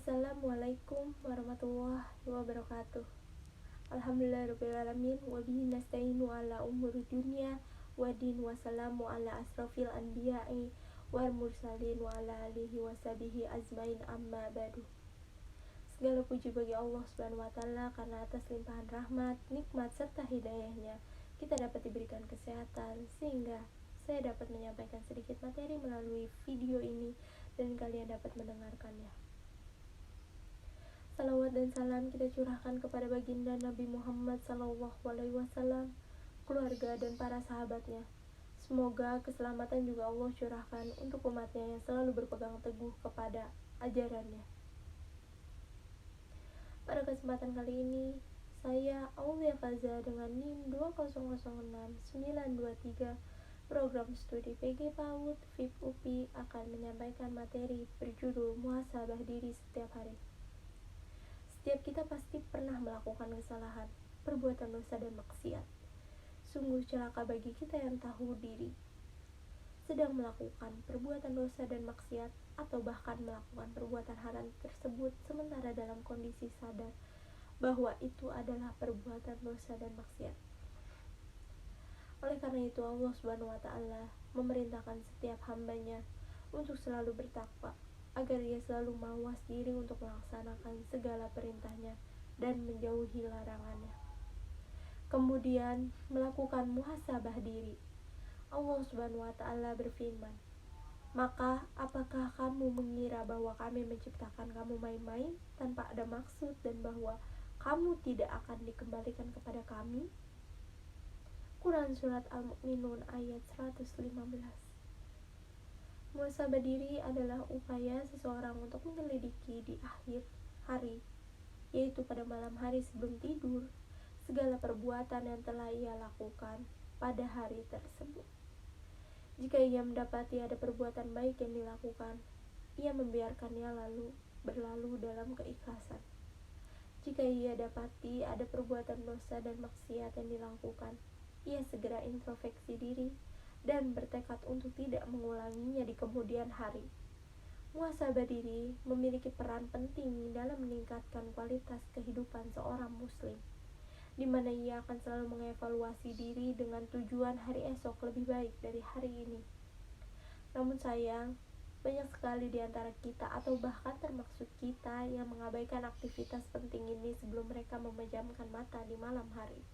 Assalamualaikum warahmatullahi wabarakatuh. Alhamdulillahirrabbilalamin. Wabihi nasta'inu ala umuri dunia wadin. Wassalamu ala asrafil anbiya'i wal mursalin wa ala alihi washabihi azmain, amma ba'du. Segala puji bagi Allah subhanahu wa ta'ala, karena atas limpahan rahmat, nikmat, serta hidayahnya kita dapat diberikan kesehatan, sehingga saya dapat menyampaikan sedikit materi melalui video ini dan kalian dapat mendengarkannya. Salawat dan salam kita curahkan kepada baginda Nabi Muhammad SAW, keluarga dan para sahabatnya. Semoga keselamatan juga Allah curahkan untuk umatnya yang selalu berpegang teguh kepada ajarannya. Pada kesempatan kali ini, saya Aulia Faza dengan NIM 2006923 program studi PG PAUD FIP UPI akan menyampaikan materi berjudul muhasabah diri setiap hari. Setiap kita pasti pernah melakukan kesalahan, perbuatan dosa dan maksiat. Sungguh celaka bagi kita yang tahu diri sedang melakukan perbuatan dosa dan maksiat, atau bahkan melakukan perbuatan haram tersebut sementara dalam kondisi sadar bahwa itu adalah perbuatan dosa dan maksiat. Oleh karena itu Allah Subhanahu wa ta'ala memerintahkan setiap hambanya untuk selalu bertakwa, agar ia selalu mawas diri untuk melaksanakan segala perintahnya dan menjauhi larangannya. Kemudian melakukan muhasabah diri. Allah Subhanahu wa ta'ala berfirman, "Maka apakah kamu mengira bahwa kami menciptakan kamu main-main tanpa ada maksud, dan bahwa kamu tidak akan dikembalikan kepada kami?" Quran Surat Al-Mu'minun ayat 115. Muhasabah diri adalah upaya seseorang untuk menyelidiki di akhir hari, yaitu pada malam hari sebelum tidur, segala perbuatan yang telah ia lakukan pada hari tersebut. Jika ia mendapati ada perbuatan baik yang dilakukan, ia membiarkannya lalu berlalu dalam keikhlasan. Jika ia dapati ada perbuatan dosa dan maksiat yang dilakukan, ia segera introspeksi diri dan bertekad untuk tidak mengulanginya di kemudian hari. Muhasabah diri memiliki peran penting dalam meningkatkan kualitas kehidupan seorang muslim, di mana ia akan selalu mengevaluasi diri dengan tujuan hari esok lebih baik dari hari ini. Namun sayang, banyak sekali di antara kita, atau bahkan termasuk kita, yang mengabaikan aktivitas penting ini sebelum mereka memejamkan mata di malam hari.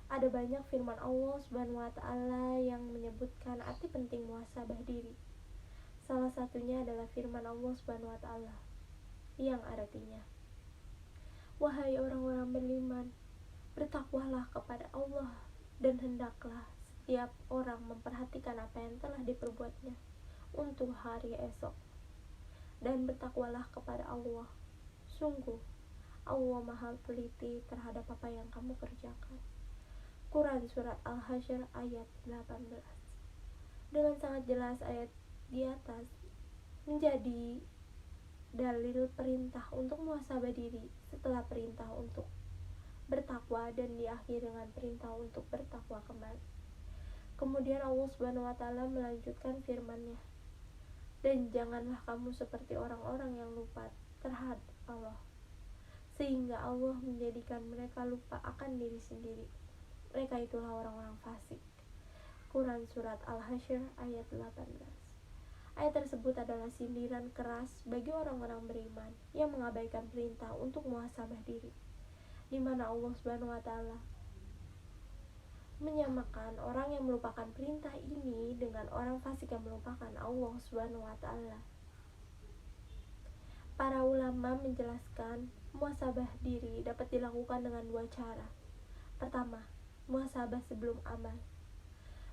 Ada banyak firman Allah Subhanahu wa ta'ala yang menyebutkan arti penting muhasabah diri. Salah satunya adalah firman Allah Subhanahu wa ta'ala yang artinya, "Wahai orang-orang beriman, bertakwalah kepada Allah, dan hendaklah setiap orang memperhatikan apa yang telah diperbuatnya untuk hari esok. Dan bertakwalah kepada Allah, sungguh Allah Maha teliti terhadap apa yang kamu kerjakan." Quran Surat Al-Hasyr ayat 18. Dengan sangat jelas ayat di atas menjadi dalil perintah untuk muhasabah diri setelah perintah untuk bertakwa, dan diakhiri dengan perintah untuk bertakwa kembali. Kemudian Allah Subhanahu wa ta'ala melanjutkan firman-Nya, "Dan janganlah kamu seperti orang-orang yang lupa terhadap Allah, sehingga Allah menjadikan mereka lupa akan diri sendiri. Mereka itulah orang-orang fasik." Quran Surat Al-Hasyr ayat 18. Ayat tersebut adalah sindiran keras bagi orang-orang beriman yang mengabaikan perintah untuk muhasabah diri, di mana Allah Subhanahu wa ta'ala menyamakan orang yang melupakan perintah ini dengan orang fasik yang melupakan Allah Subhanahu wa ta'ala. Para ulama menjelaskan muhasabah diri dapat dilakukan dengan dua cara. Pertama, muhasabah sebelum amal.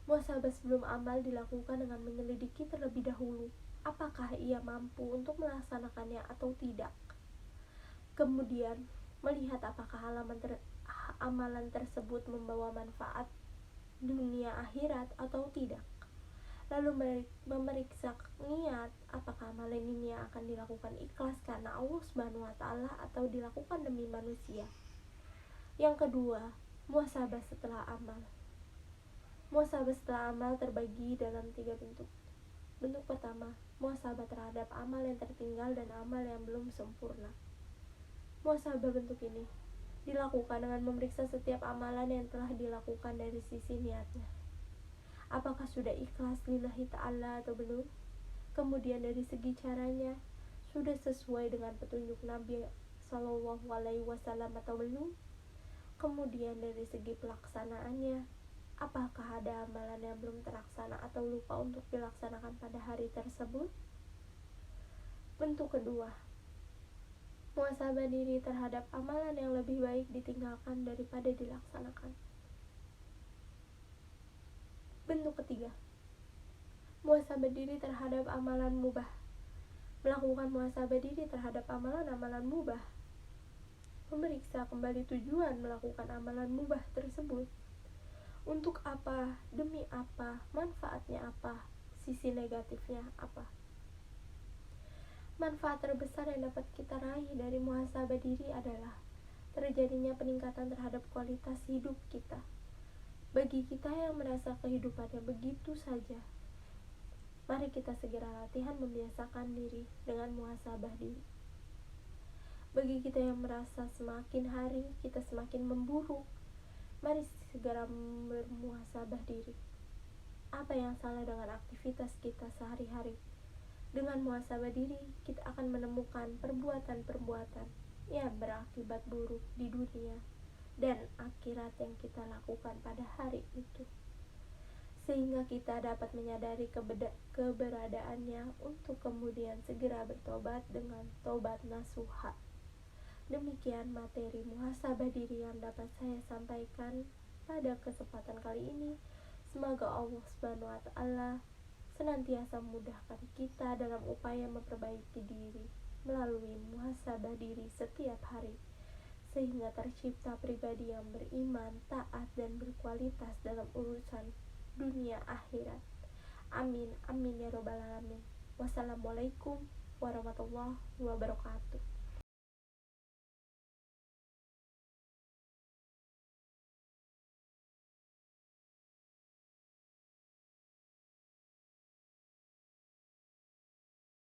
Muhasabah sebelum amal dilakukan dengan menyelidiki terlebih dahulu apakah ia mampu untuk melaksanakannya atau tidak. Kemudian melihat apakah amalan tersebut membawa manfaat dunia akhirat atau tidak. Lalu memeriksa niat, apakah amalan ini akan dilakukan ikhlas karena Allah Subhanahu wa ta'ala atau dilakukan demi manusia. Yang kedua, muhasabah setelah amal. Muhasabah setelah amal terbagi dalam 3 bentuk. Bentuk pertama, muhasabah terhadap amal yang tertinggal dan amal yang belum sempurna. Muhasabah bentuk ini dilakukan dengan memeriksa setiap amalan yang telah dilakukan dari sisi niatnya. Apakah sudah ikhlas lillahi ta'ala atau belum? Kemudian dari segi caranya, sudah sesuai dengan petunjuk Nabi Shallallahu Alaihi Wasallam atau belum? Kemudian dari segi pelaksanaannya, apakah ada amalan yang belum terlaksana atau lupa untuk dilaksanakan pada hari tersebut? Bentuk kedua, muhasabah diri terhadap amalan yang lebih baik ditinggalkan daripada dilaksanakan. Bentuk ketiga, muhasabah diri terhadap amalan mubah. Melakukan muhasabah diri terhadap amalan-amalan mubah. Memeriksa kembali tujuan melakukan amalan mubah tersebut. Untuk apa, demi apa, manfaatnya apa, sisi negatifnya apa. Manfaat terbesar yang dapat kita raih dari muhasabah diri adalah terjadinya peningkatan terhadap kualitas hidup kita. Bagi kita yang merasa kehidupannya begitu saja, mari kita segera latihan membiasakan diri dengan muhasabah diri. Bagi kita yang merasa semakin hari kita semakin memburuk, mari segera bermuhasabah diri. Apa yang salah dengan aktivitas kita sehari-hari? Dengan muhasabah diri, kita akan menemukan perbuatan-perbuatan yang berakibat buruk di dunia dan akhirat yang kita lakukan pada hari itu, sehingga kita dapat menyadari keberadaannya untuk kemudian segera bertobat dengan tobat nasuha. Demikian materi muhasabah diri yang dapat saya sampaikan pada kesempatan kali ini. Semoga Allah Subhanahu wa Ta'ala senantiasa memudahkan kita dalam upaya memperbaiki diri melalui muhasabah diri setiap hari, sehingga tercipta pribadi yang beriman, taat, dan berkualitas dalam urusan dunia akhirat. Amin, amin ya robbal alamin. Wassalamualaikum warahmatullahi wabarakatuh.